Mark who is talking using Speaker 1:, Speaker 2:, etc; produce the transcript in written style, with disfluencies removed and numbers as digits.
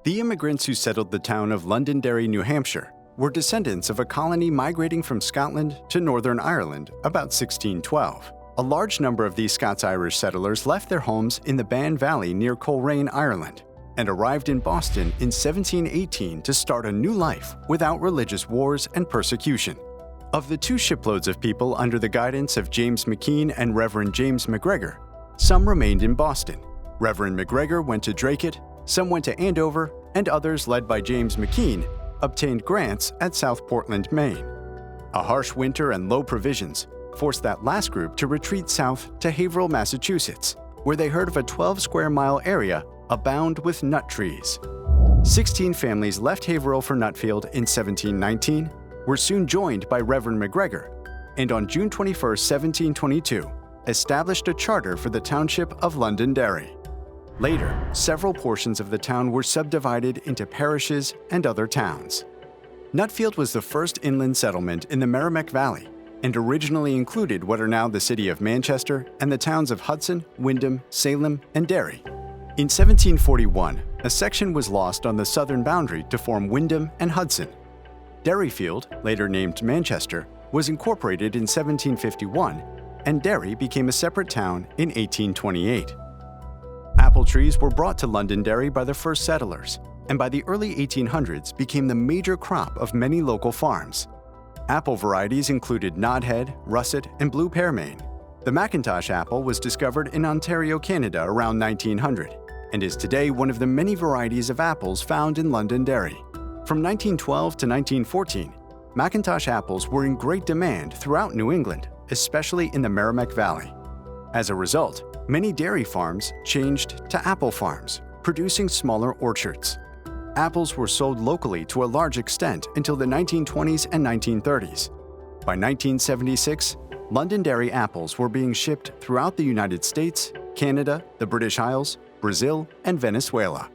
Speaker 1: The immigrants who settled the town of Londonderry, New Hampshire, were descendants of a colony migrating from Scotland to Northern Ireland about 1612. A large number of these Scots-Irish settlers left their homes in the Bann Valley near Coleraine, Ireland, and arrived in Boston in 1718 to start a new life without religious wars and persecution. Of the 2 shiploads of people under the guidance of James McKean and Reverend James McGregor, some remained in Boston. Reverend McGregor went to Dracut, some went to Andover, and others, led by James McKean, obtained grants at South Portland, Maine. A harsh winter and low provisions forced that last group to retreat south to Haverhill, Massachusetts, where they heard of a 12-square-mile area abound with nut trees. 16 families left Haverhill for Nutfield in 1719, were soon joined by Reverend McGregor, and on June 21, 1722, established a charter for the township of Londonderry. Later, several portions of the town were subdivided into parishes and other towns. Nutfield was the first inland settlement in the Merrimack Valley and originally included what are now the city of Manchester and the towns of Hudson, Windham, Salem, and Derry. In 1741, a section was lost on the southern boundary to form Windham and Hudson. Derryfield, later named Manchester, was incorporated in 1751, and Derry became a separate town in 1828. Apple trees were brought to Londonderry by the first settlers, and by the early 1800s became the major crop of many local farms. Apple varieties included Nodhead, Russet, and Blue Pearmain. The Macintosh apple was discovered in Ontario, Canada around 1900, and is today one of the many varieties of apples found in Londonderry. From 1912 to 1914, Macintosh apples were in great demand throughout New England, especially in the Merrimack Valley. As a result, many dairy farms changed to apple farms, producing smaller orchards. Apples were sold locally to a large extent until the 1920s and 1930s. By 1976, Londonderry apples were being shipped throughout the United States, Canada, the British Isles, Brazil, and Venezuela.